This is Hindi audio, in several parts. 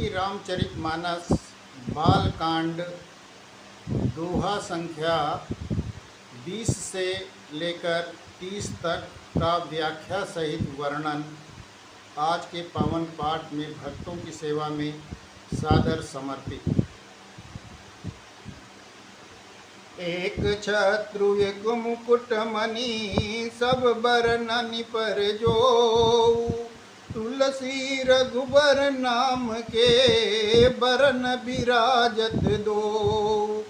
श्री रामचरितमानस बालकांड दोहा संख्या 20 से लेकर 30 तक का व्याख्या सहित वर्णन आज के पावन पाठ में भक्तों की सेवा में सादर समर्पित। एक छत्रु एक मुकुट मणि सब बरननि पर जो, तुलसी रघुबर नाम के बरन विराजत दो।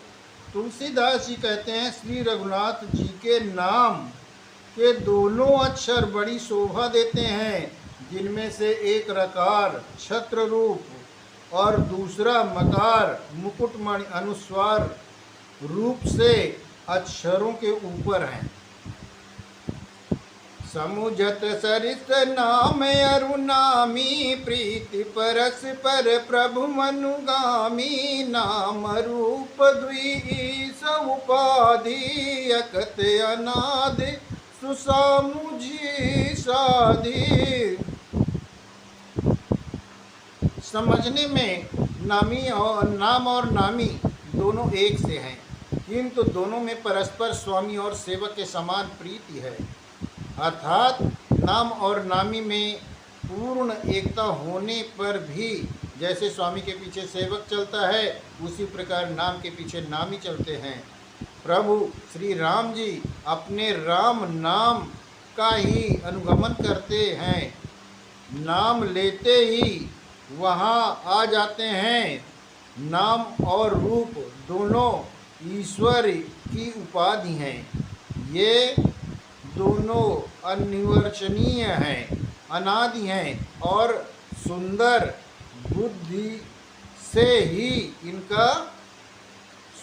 तुलसीदास जी कहते हैं श्री रघुनाथ जी के नाम के दोनों अक्षर बड़ी शोभा देते हैं, जिनमें से एक रकार छत्र रूप और दूसरा मकार मुकुटमणि अनुस्वार रूप से अक्षरों के ऊपर हैं। समुझत सरिस नाम अरुनामी, प्रीति परस पर प्रभु मनुगामी। नाम रूप द्विस उपाधि, अकत अनादि सुसामुझी साधि। समझने में नाम और नामी दोनों एक से हैं, किंतु दोनों में परस्पर स्वामी और सेवक के समान प्रीति है। अर्थात नाम और नामी में पूर्ण एकता होने पर भी जैसे स्वामी के पीछे सेवक चलता है, उसी प्रकार नाम के पीछे नामी चलते हैं। प्रभु श्री राम जी अपने राम नाम का ही अनुगमन करते हैं, नाम लेते ही वहाँ आ जाते हैं। नाम और रूप दोनों ईश्वर की उपाधि हैं। ये दोनों अनिर्वचनीय हैं, अनादि हैं और सुंदर बुद्धि से ही इनका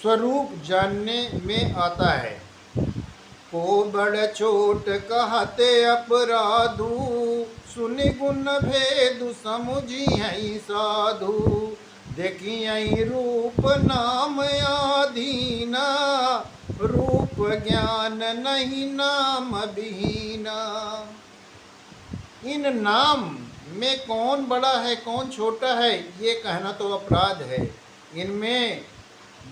स्वरूप जानने में आता है। को बड़ छोट कहते अपराधु, सुनि गुण भेदु समुझी है साधु। देखिए रूप नाम आधीना, रूप ज्ञान नहीं नाम विहीना। इन नाम में कौन बड़ा है कौन छोटा है ये कहना तो अपराध है। इनमें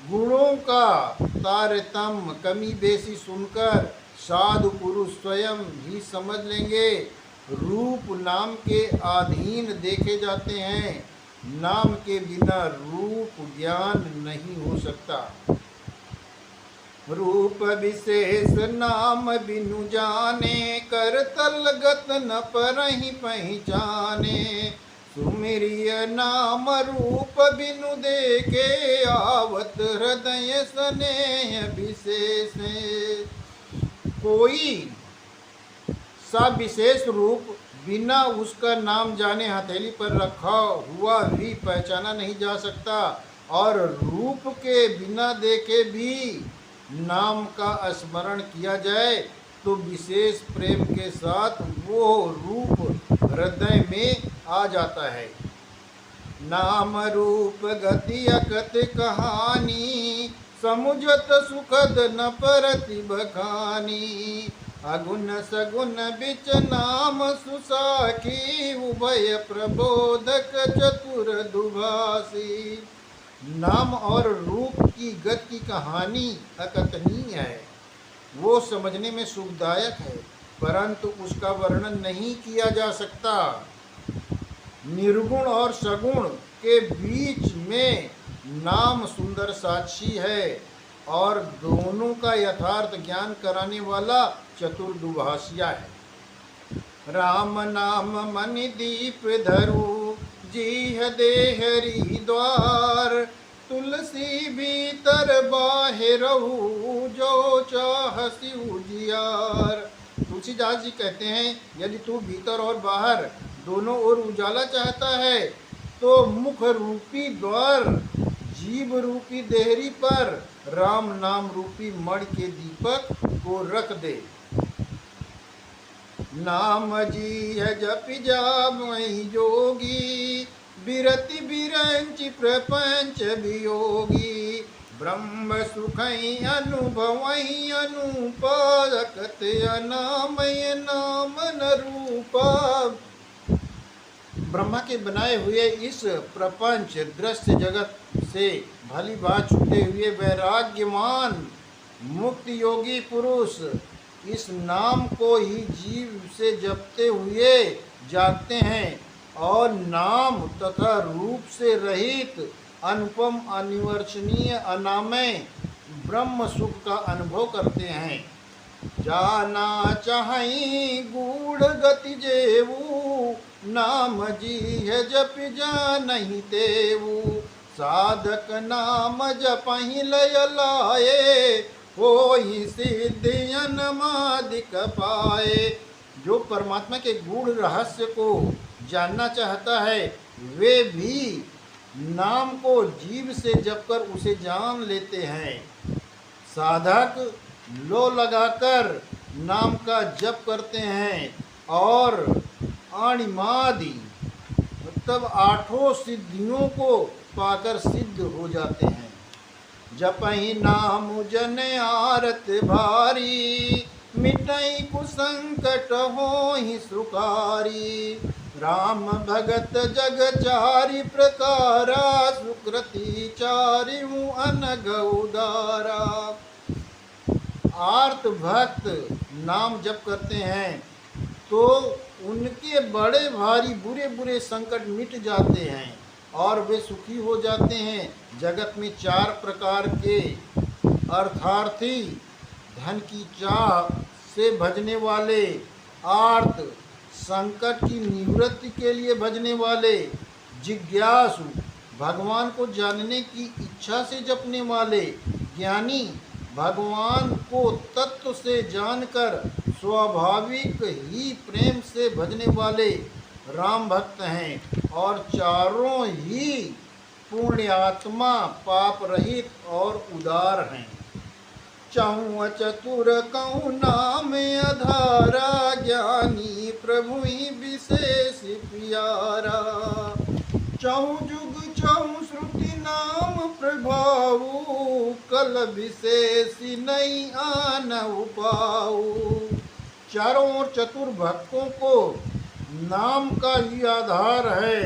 गुणों का तारतम्य कमी बेसी सुनकर साधु पुरुष स्वयं ही समझ लेंगे। रूप नाम के अधीन देखे जाते हैं, नाम के बिना रूप ज्ञान नहीं हो सकता। रूप विशेष नाम बिनु जाने, कर तलगत न परहि पहचाने। सुमिरिय नाम रूप बिनु देखे, आवत हृदय स्नेह विशेष। कोई सा विशेष रूप बिना उसका नाम जाने हथेली पर रखा हुआ भी पहचाना नहीं जा सकता, और रूप के बिना देखे भी नाम का स्मरण किया जाए तो विशेष प्रेम के साथ वो रूप हृदय में आ जाता है। नाम रूप गति अकत कहानी, समुझत सुखद न परति बखानी। अगुण सगुण बिच नाम सुसाखी, उभय प्रबोधक चतुर दुभासी। नाम और रूप की गति की कहानी अकथनीय है, वो समझने में सुखदायक है, परंतु उसका वर्णन नहीं किया जा सकता। निर्गुण और सगुण के बीच में नाम सुंदर साक्षी है, और दोनों का यथार्थ ज्ञान कराने वाला चतुर दुभाषिया है। राम नाम मनि दीप धरु, जीह देहरी द्वार। तुलसी भीतर बाहिरहु, जो चाहसी उजियार। तुलसीदास जी कहते हैं, यदि तू भीतर और बाहर दोनों ओर उजाला चाहता है तो मुख रूपी द्वार, जीव रूपी देहरी पर राम नाम रूपी मणि के दीपक को रख दे। नाम जी है जपि जावहि जोगी, बिरति बिरंच प्रपंच वियोगी। ब्रह्म सुखई अनुभवई अनुपादकत अनामय नाम न रूपा। ब्रह्मा के बनाए हुए इस प्रपंच दृश्य जगत से भली बात छूटे हुए वैराग्यवान मुक्त योगी पुरुष इस नाम को ही जीव से जपते हुए जागते हैं और नाम तथा रूप से रहित अनुपम अनिवर्चनीय अनामय ब्रह्म सुख का अनुभव करते हैं। जाना चाहई गूढ़ गति जेऊ नाम जी है जप जानहि तेऊ साधक नाम जपहि लय लाए होई सिद्धि अनमादिक पाए। जो परमात्मा के गूढ़ रहस्य को जानना चाहता है वे भी नाम को जीव से जपकर उसे जान लेते हैं। साधक लो लगाकर नाम का जप करते हैं और अणिमादि मतलब आठों सिद्धियों को पाकर सिद्ध हो जाते हैं। जपहि नाम जन आरत भारी मिटई कुसंकट होहि सुखारी राम भगत जग चारि प्रकारा सुकृति चारिऊ अनग उदारा। आर्त भक्त नाम जप करते हैं तो उनके बड़े भारी बुरे बुरे संकट मिट जाते हैं और वे सुखी हो जाते हैं। जगत में चार प्रकार के अर्थार्थी धन की चाह से भजने वाले, आर्त संकट की निवृत्ति के लिए भजने वाले, जिज्ञासु भगवान को जानने की इच्छा से जपने वाले, ज्ञानी भगवान को तत्व से जानकर स्वाभाविक ही प्रेम से भजने वाले राम भक्त हैं और चारों ही पुण्यात्मा पाप रहित और उदार हैं। चौं चतुर कौ नाम अधारा ज्ञानी प्रभु ही विशेष प्यारा। चौं जुग चौं श्रुति नाम प्रभाऊ कल विशेष नहीं आन उपाऊ। चारों ओर चतुर भक्तों को नाम का ही आधार है।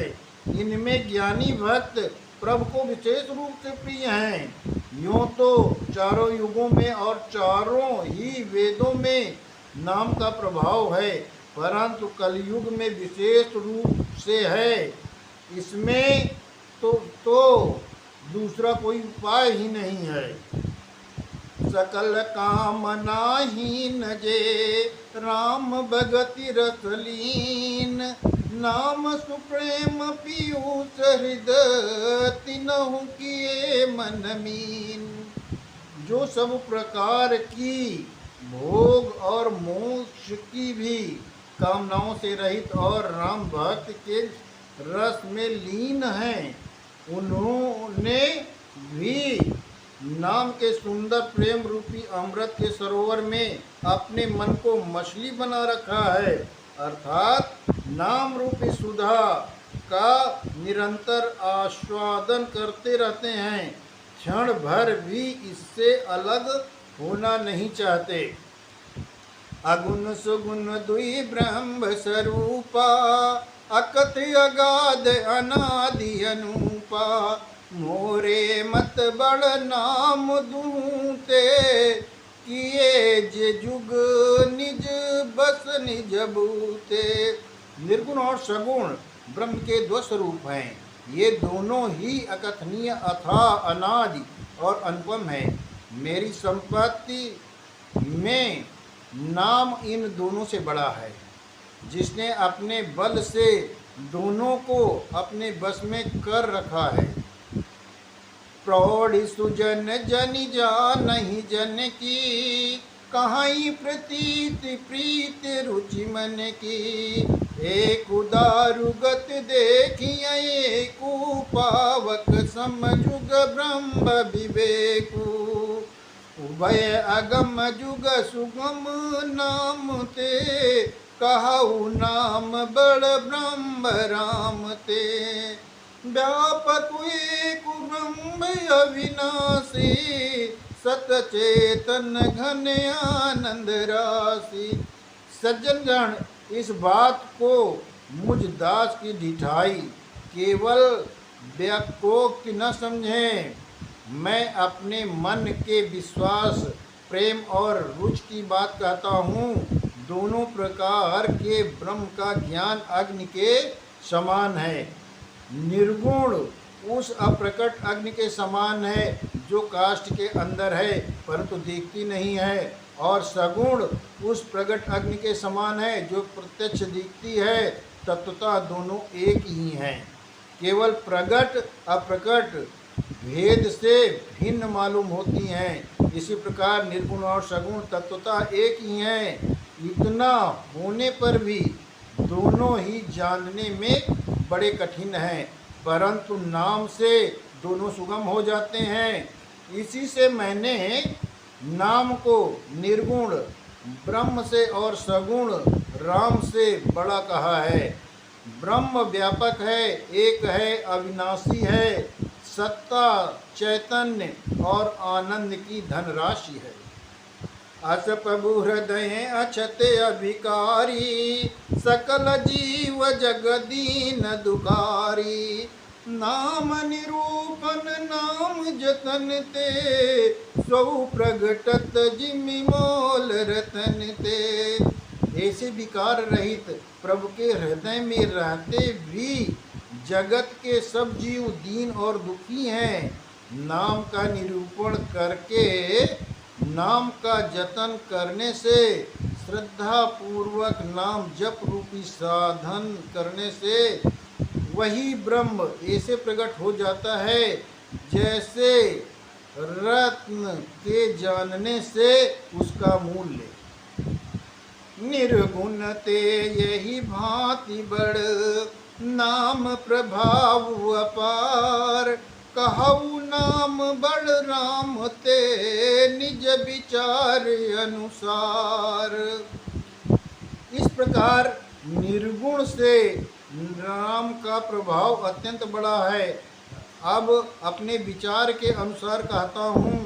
इनमें ज्ञानी भक्त प्रभु को विशेष रूप से प्रिय हैं। यूँ तो चारों युगों में और चारों ही वेदों में नाम का प्रभाव है, परंतु कलयुग में विशेष रूप से है। इसमें तो दूसरा कोई उपाय ही नहीं है। सकल कामनाहीन जे राम भगति रसलीन नाम सुप्रेम पीयूष हृदय तिनहु किए मन मीन। जो सब प्रकार की भोग और मोक्ष की भी कामनाओं से रहित और राम भक्त के रस में लीन हैं, उन्होंने भी नाम के सुंदर प्रेम रूपी अमृत के सरोवर में अपने मन को मछली बना रखा है, अर्थात नाम रूपी सुधा का निरंतर आस्वादन करते रहते हैं, क्षण भर भी इससे अलग होना नहीं चाहते। अगुण सुगुण दुई ब्रह्म स्वरूपा अकथ अगाध अनादि अनूपा। मोरे मत बड़ नाम दूते किए जे जुग निज बस निज बूते। निर्गुण और सगुण ब्रह्म के दो स्वरूप हैं। ये दोनों ही अकथनीय अथाह अनादि और अनुपम है। मेरी संपत्ति में नाम इन दोनों से बड़ा है। जिसने अपने बल से दोनों को अपने बस में कर रखा है। प्रौढ़ सुजन जन जानहि जन की कहाई प्रतीत प्रीत रुचि मन की। एक उदारुगत देखिए एक पावक समजुग ब्रह्म विवेकु। उभय अगम जुग सुगम नाम ते कहु नाम बड़ ब्रह्म राम ते। व्यापक एक ब्रह्म अविनाशी सतचेतन घन आनंद राशि। सज्जनगण इस बात को मुझ दास की ढिठाई केवल व्याकोक्ति न समझें। मैं अपने मन के विश्वास, प्रेम और रुचि की बात कहता हूँ। दोनों प्रकार के ब्रह्म का ज्ञान अग्नि के समान है। निर्गुण उस अप्रकट अग्नि के समान है जो काष्ठ के अंदर है परंतु दिखती नहीं है, और सगुण उस प्रकट अग्नि के समान है जो प्रत्यक्ष दिखती है। तत्वतः दोनों एक ही हैं, केवल प्रकट अप्रकट भेद से भिन्न मालूम होती हैं। इसी प्रकार निर्गुण और सगुण तत्वतः एक ही हैं। इतना होने पर भी दोनों ही जानने में बड़े कठिन हैं, परंतु नाम से दोनों सुगम हो जाते हैं। इसी से मैंने नाम को निर्गुण ब्रह्म से और सगुण राम से बड़ा कहा है। ब्रह्म व्यापक है, एक है, अविनाशी है, सत्ता, चैतन्य और आनंद की धनराशि है। अस प्रभु हृदय अछते अभिकारी, सकल जीव जगदीन दुखारी। नाम निरूपण नाम जतन ते, सौ प्रगटत जिमि मोल रतन ते। ऐसे विकार रहित प्रभु के हृदय में रहते भी जगत के सब जीव दीन और दुखी हैं। नाम का निरूपण करके, नाम का जतन करने से, श्रद्धा पूर्वक नाम जप रूपी साधन करने से वही ब्रह्म ऐसे प्रकट हो जाता है जैसे रत्न के जानने से उसका मूल्य। निर्गुण ते यही भांति बड़, नाम प्रभाव अपार। कहु नाम बड़ राम ते, निज विचार अनुसार। इस प्रकार निर्गुण से राम का प्रभाव अत्यंत बड़ा है। अब अपने विचार के अनुसार कहता हूँ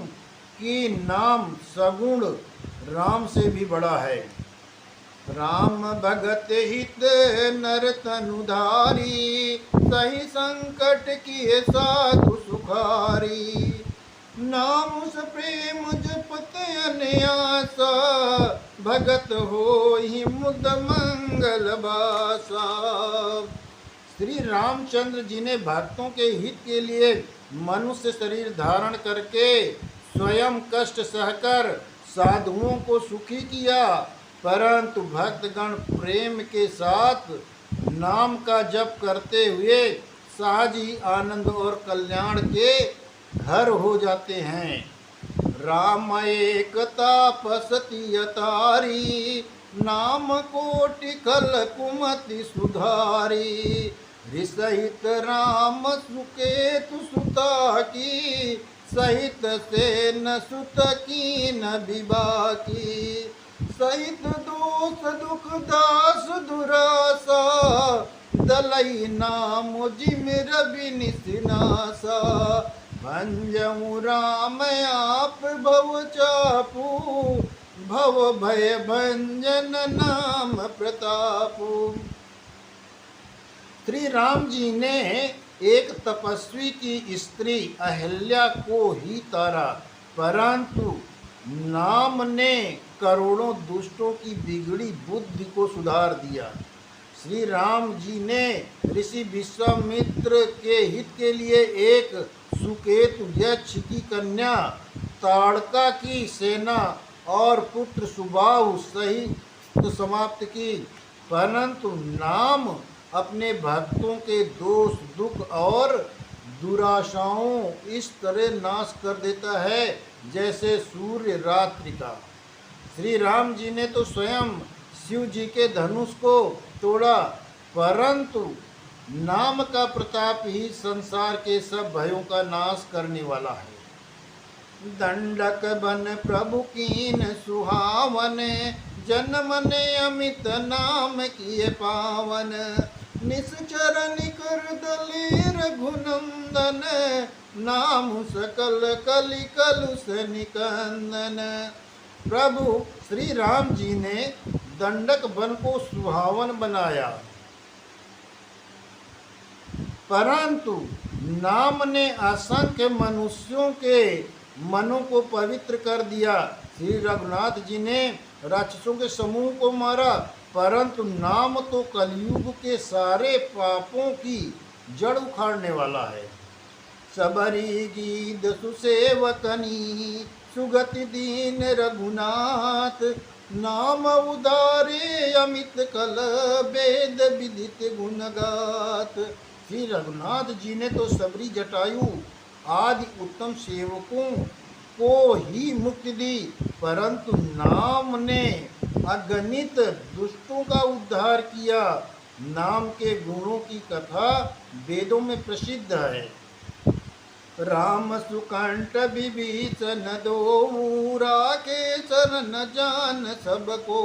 कि नाम सगुण राम से भी बड़ा है। राम भगत हित नर तनुधारी, सही संकट किए साधु सुखारी। नाम स प्रेम जपत अनयासा, भगत होहि मुद मंगल बासा। श्री रामचंद्र जी ने भक्तों के हित के लिए मनुष्य शरीर धारण करके स्वयं कष्ट सहकर साधुओं को सुखी किया, परंतु भक्तगण प्रेम के साथ नाम का जप करते हुए सहज ही आनंद और कल्याण के घर हो जाते हैं। राम एक तापसति अतारी, नाम कोटि खल कुमति सुधारी। सहित राम सुकेतु सुता की, सहित सेन सुत की न विबाकी। सहित दोष दुख दास दुरासा, दलई नाम जिम रवि निसिनासा। भंजऊ राम आप भव चापू, भव भय भंजन नाम प्रतापू। श्री राम जी ने एक तपस्वी की स्त्री अहिल्या को ही तारा, परंतु नाम ने करोड़ों दुष्टों की बिगड़ी बुद्धि को सुधार दिया। श्री राम जी ने ऋषि विश्वामित्र के हित के लिए एक सुकेतु यक्ष की कन्या ताड़का की सेना और पुत्र सुबाहु सहित समाप्त की, परंतु नाम अपने भक्तों के दोष दुख और दुराशाओं इस तरह नाश कर देता है जैसे सूर्य रात्रि का। श्री राम जी ने तो स्वयं शिव जी के धनुष को तोड़ा, परंतु नाम का प्रताप ही संसार के सब भयों का नाश करने वाला है। दंडक बन प्रभु कीन सुहावन, जन्म ने अमित नाम किए पावन। निश्चर निकर दलेर रघुनंदन, नाम सकल कलि कलुष निकंदन। प्रभु श्री राम जी ने दंडक वन को सुहावन बनाया, परंतु नाम ने असंख्य मनुष्यों के मनों को पवित्र कर दिया। श्री रघुनाथ जी ने राक्षसों के समूह को मारा, परंतु नाम तो कलयुग के सारे पापों की जड़ उखाड़ने वाला है। सबरी गीत सुसेवकनी सुगति दीन रघुनाथ, नाम उदारे अमित कल वेद विदित गुणगात। श्री रघुनाथ जी ने तो सबरी जटायु आदि उत्तम सेवकों को ही मुक्ति दी, परंतु नाम ने अगणित दुष्टों का उद्धार किया। नाम के गुणों की कथा वेदों में प्रसिद्ध है। राम सुकंठ विभीषण दो राकेश न जान सबको,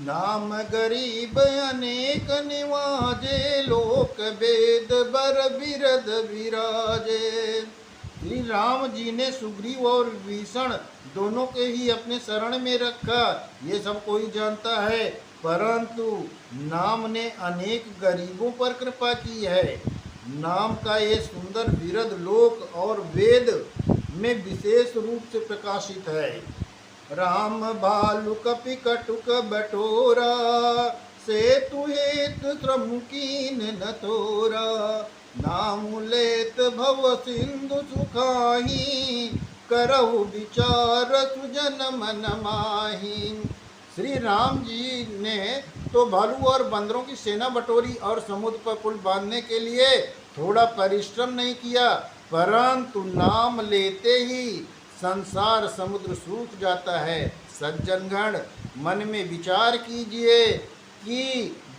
नाम गरीब अनेक निवाजे लोक वेद बर बिरद विराजे। श्री राम जी ने सुग्रीव और विभीषण दोनों के ही अपने शरण में रखा, ये सब कोई जानता है, परंतु नाम ने अनेक गरीबों पर कृपा की है। नाम का ये सुंदर विरद लोक और वेद में विशेष रूप से प्रकाशित है। राम भालु कपि कटुक बटोरा, सेतु हेत श्रम कीन न तोरा, नाम लेत भव सिंधु सुखाही, करहु विचार सुजन मन माही। श्री राम जी ने तो भालू और बंदरों की सेना बटोरी और समुद्र पर पुल बांधने के लिए थोड़ा परिश्रम नहीं किया, परंतु नाम लेते ही संसार समुद्र सूख जाता है। सज्जनगण, मन में विचार कीजिए कि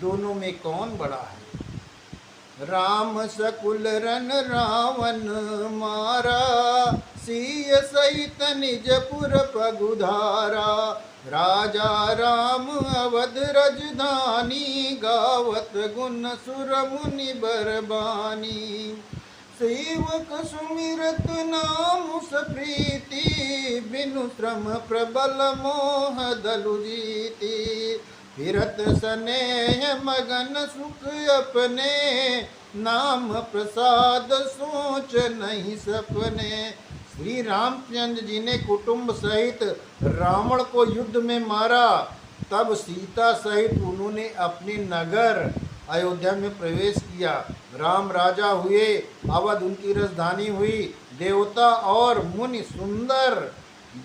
दोनों में कौन बड़ा है। राम सकुल रन रावण मारा, सीय सहित निजपुर पगुधारा, राजा राम अवध रजधानी, गावत गुण सुर मुनि बरबानी। सेवक सुमिरत नाम सप्रीति, बिनु श्रम प्रबल मोह दलु जीति, फिरत स्नेह मगन सुख अपने, नाम प्रसाद सोच नहीं सपने। श्री रामचंद्र जी ने कुटुंब सहित रावण को युद्ध में मारा, तब सीता सहित उन्होंने अपने नगर अयोध्या में प्रवेश किया। राम राजा हुए, अवध उनकी राजधानी हुई। देवता और मुनि सुंदर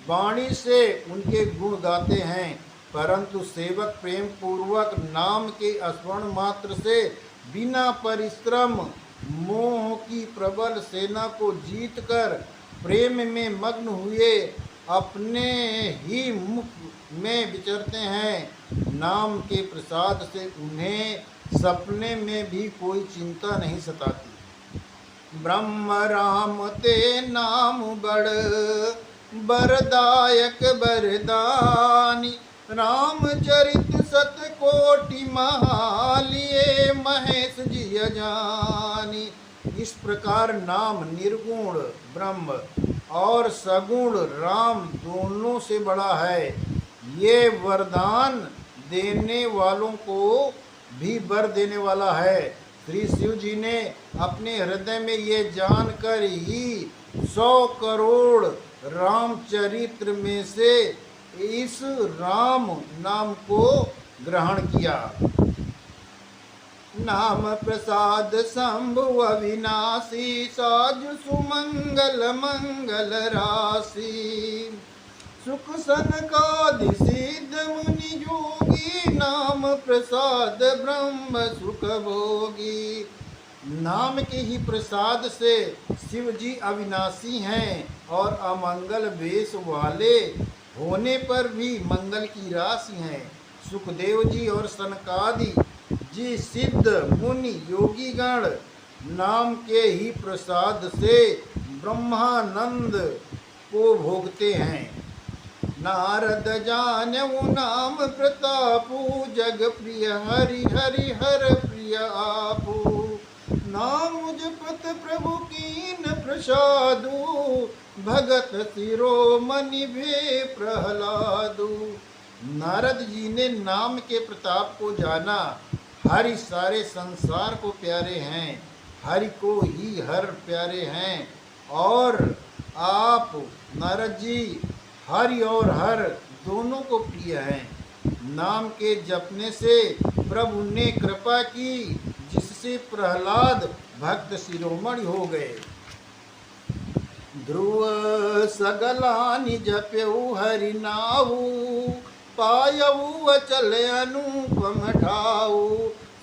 वाणी से उनके गुण गाते हैं, परंतु सेवक प्रेम पूर्वक नाम के स्मरण मात्र से बिना परिश्रम मोह की प्रबल सेना को जीतकर प्रेम में मग्न हुए अपने ही मुख में विचरते हैं। नाम के प्रसाद से उन्हें सपने में भी कोई चिंता नहीं सताती। ब्रह्म राम ते नाम बड़ बरदायक बरदानी, रामचरित सतकोटि महालिए महेश जी जानी। इस प्रकार नाम निर्गुण ब्रह्म और सगुण राम दोनों से बड़ा है। ये वरदान देने वालों को भी वर देने वाला है। श्री शिव जी ने अपने हृदय में ये जानकर ही 100 करोड़ रामचरित्र में से इस राम नाम को ग्रहण किया। नाम प्रसाद शंभु अविनाशी, साजु सुमंगल मंगल राशि, सुख सनकादि सिद्ध मुनि योगी, नाम प्रसाद ब्रह्म सुख भोगी। नाम के ही प्रसाद से शिव जी अविनाशी हैं और अमंगल वेश वाले होने पर भी मंगल की राशि हैं। सुखदेव जी और सनकादि जी सिद्ध मुनि योगी गण नाम के ही प्रसाद से ब्रह्मानंद को भोगते हैं। नारद जानऊ नाम प्रतापु, जग प्रिय हरि हरि हर प्रिय आपू, नाम जपत प्रभु कीन प्रसादु, भगत शिरोमणि भे प्रहलादु। नारद जी ने नाम के प्रताप को जाना। हरि सारे संसार को प्यारे हैं। हरि को ही हर प्यारे हैं, और आप नारद जी हरि और हर दोनों को प्रिय हैं। नाम के जपने से प्रभु ने कृपा की, जिससे प्रहलाद भक्त शिरोमणि हो गए। ध्रुव सगलानि जप्यऊ हरि नाऊ, पायऊ अचल अनुपम ठाऊ।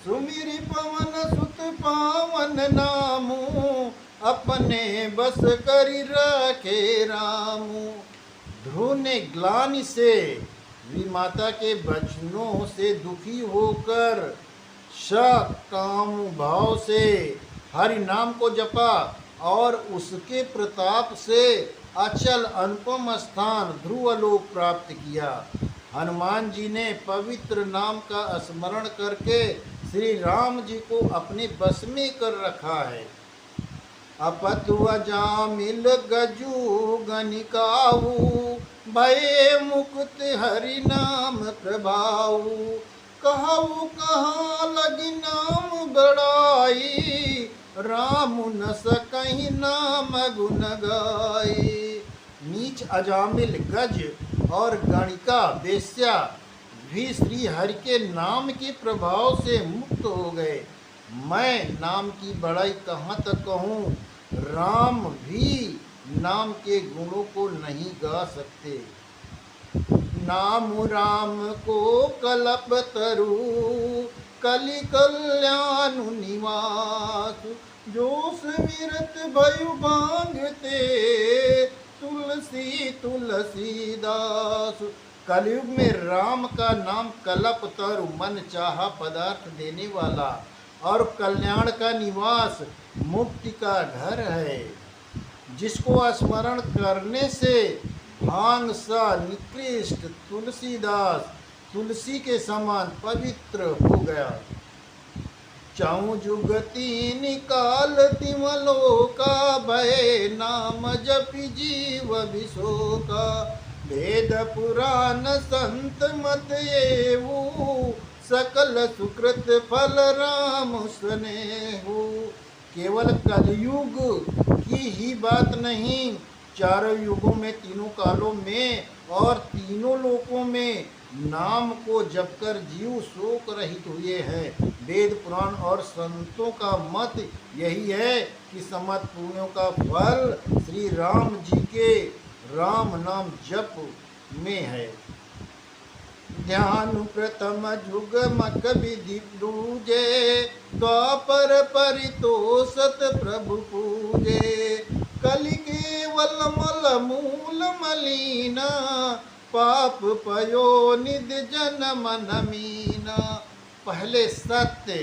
सुमिरि पवन सुत पावन नामू, अपने बस करि रखे रामू। ध्रुव ने ग्लानि से विमाता के वचनों से दुखी होकर सकाम भाव से हरि नाम को जपा, और उसके प्रताप से अचल अनुपम स्थान ध्रुवलोक प्राप्त किया। हनुमान जी ने पवित्र नाम का स्मरण करके श्री राम जी को अपने बस में कर रखा है। अपतुआ जामिल गजू गनिकाऊ, भय मुक्त हरि नाम प्रभाऊ। कहू कहाँ लगी नाम बड़ाई, राम न सकहि नाम गुण गाई। नीच अजामिल गज और गणिका वेश्या भी श्री हरि के नाम के प्रभाव से मुक्त हो गए। मैं नाम की बड़ाई कहाँ तक कहूँ, राम भी नाम के गुणों को नहीं गा सकते। नाम राम को कलप तरु, कलि कल्याण निवास। जो स्मिरत भयु भांगते, तुलसी तुलसीदास। कलयुग में राम का नाम कलप तरु, मन चाहा पदार्थ देने वाला, और कल्याण का निवास, मुक्ति का घर है। जिसको स्मरण करने से भांग सा निकृष्ट तुलसीदास तुलसी के समान पवित्र हो गया। चाऊ जुगति निकाल तिमलो का, भय नाम जपि जीव विशोका। वेद पुराण संत मत एवू, सकल सुकृत फल राम स्नेहु। केवल कलयुग की ही बात नहीं, चारों युगों में, तीनों कालों में और तीनों लोकों में नाम को जपकर जीव शोक रहित हुए हैं। वेद पुराण और संतों का मत यही है कि समस्त पुण्यों का फल श्री राम जी के राम नाम जप में है। ध्यान प्रथम जुग मक विधि दूजे, द्वापर परितोषत प्रभु पूजे। कलि केवल मल मूल मलीना, पाप पयो निध जन मन मीना। पहले सत्य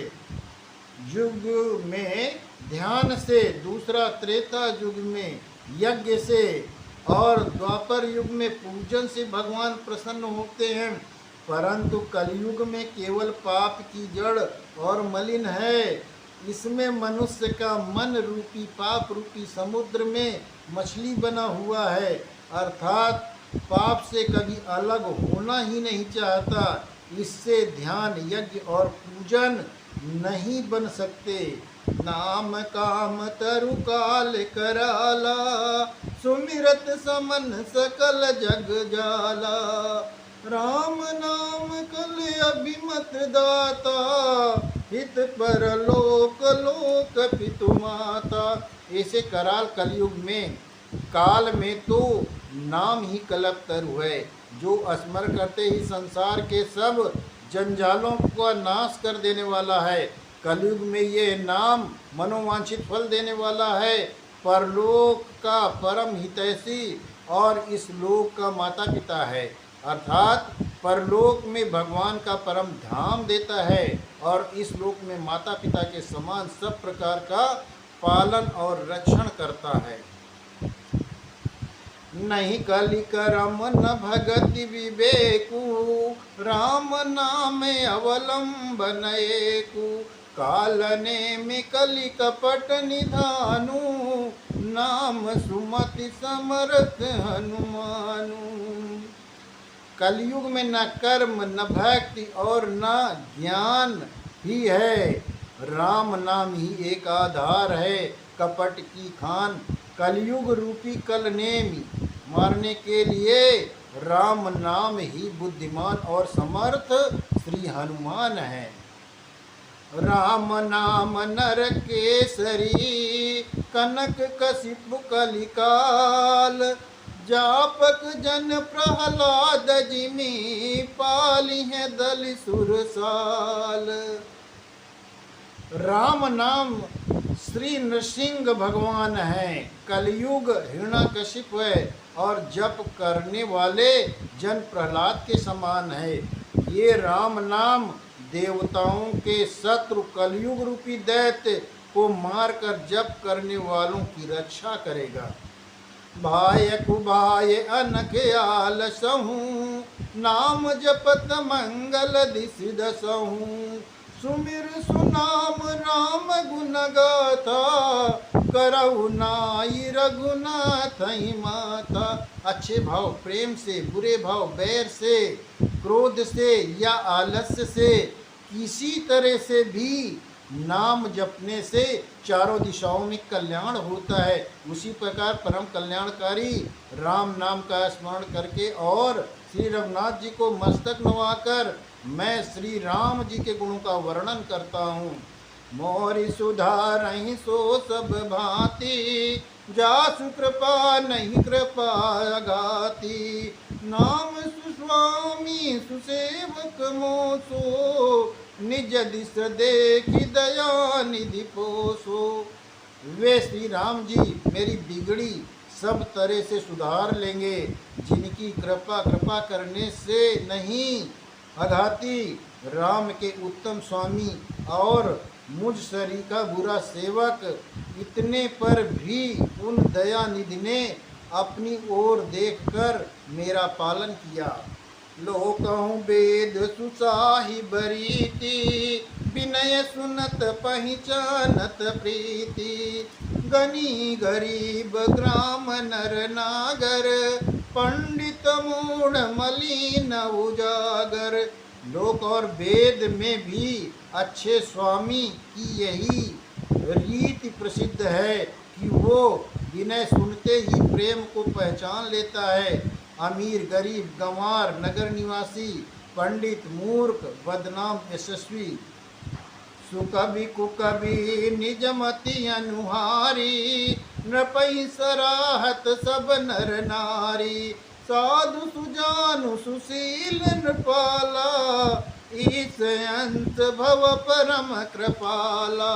युग में ध्यान से, दूसरा त्रेता युग में यज्ञ से, और द्वापर युग में पूजन से भगवान प्रसन्न होते हैं। परंतु कलयुग में केवल पाप की जड़ और मलिन है। इसमें मनुष्य का मन रूपी पाप रूपी समुद्र में मछली बना हुआ है, अर्थात पाप से कभी अलग होना ही नहीं चाहता। इससे ध्यान यज्ञ और पूजन नहीं बन सकते। नाम काम तरु काल कराला, सुमिरत समन सकल जग जाला। राम नाम कल अभिमत दाता, हित परलोक लोक पितु माता। ऐसे कराल कलयुग में, काल में तो नाम ही कल्प तरु है, जो स्मरण करते ही संसार के सब जंजालों का नाश कर देने वाला है। कलयुग में ये नाम मनोवांछित फल देने वाला है, परलोक का परम हितैषी और इस लोक का माता पिता है। अर्थात परलोक में भगवान का परम धाम देता है, और इस लोक में माता पिता के समान सब प्रकार का पालन और रक्षण करता है। नहीं कलि करम न भगति विवेकु, राम नाम अवलंबन एकु। कालने में कलि कपट निधानु, नाम सुमति समर्थ हनुमानु। कलयुग में न कर्म न भक्ति और न ज्ञान ही है, राम नाम ही एक आधार है, कपट की खान कलयुग रूपी कल नेमी। मारने के लिए राम नाम ही बुद्धिमान और समर्थ श्री हनुमान है। राम नाम नर केसरी कनक कशिपु कलिकाल। जापक जन प्रहलाद जिमि पाली है दल सुरसाल। राम नाम श्री नृसिंह भगवान है, कलयुग हिरण्यकशिप है और जप करने वाले जन प्रहलाद के समान है। ये राम नाम देवताओं के शत्रु कलयुग रूपी दैत्य को मारकर जप करने वालों की रक्षा करेगा। भाय कुभाय अनख आलसहूँ, नाम जपत मंगल दिस दसहूँ। सुमिर सुनाम राम गुण गाथा, करहु नाई रघुनाथ माता। अच्छे भाव प्रेम से, बुरे भाव बैर से, क्रोध से या आलस्य से, किसी तरह से भी नाम जपने से चारों दिशाओं में कल्याण होता है। उसी प्रकार परम कल्याणकारी राम नाम का स्मरण करके और श्री रघुनाथ जी को मस्तक नवाकर मैं श्री राम जी के गुणों का वर्णन करता हूँ। मोरि सुधारहि सो सब भांति, जासु कृपा नहीं कृपा अगाति। नाम सुस्वामी सुसेवक मोसो, निज दिस देखि दया निधि पोसो। वे श्री राम जी मेरी बिगड़ी सब तरह से सुधार लेंगे, जिनकी कृपा करने से नहीं। अघाती राम के उत्तम स्वामी और मुझ शरीर का बुरा सेवक, इतने पर भी उन दया निधि ने अपनी ओर देखकर मेरा पालन किया। लोकहु वेद सुसाहिब रीति, विनय सुनत पहिचानत प्रीति। गनी गरीब ग्राम नर नागर, पंडित मूढ़ मलिन उजागर। लोक और वेद में भी अच्छे स्वामी की यही रीति प्रसिद्ध है कि वो विनय सुनते ही प्रेम को पहचान लेता है। अमीर गरीब गंवार नगर निवासी, पंडित मूर्ख बदनाम यशस्वी, सुकवि कुकवि निज मति अनुहारी। नृपै सराहत सब नर नारी, साधु सुजानु सुशील नृपाला। ईस अंत भव परम कृपाला।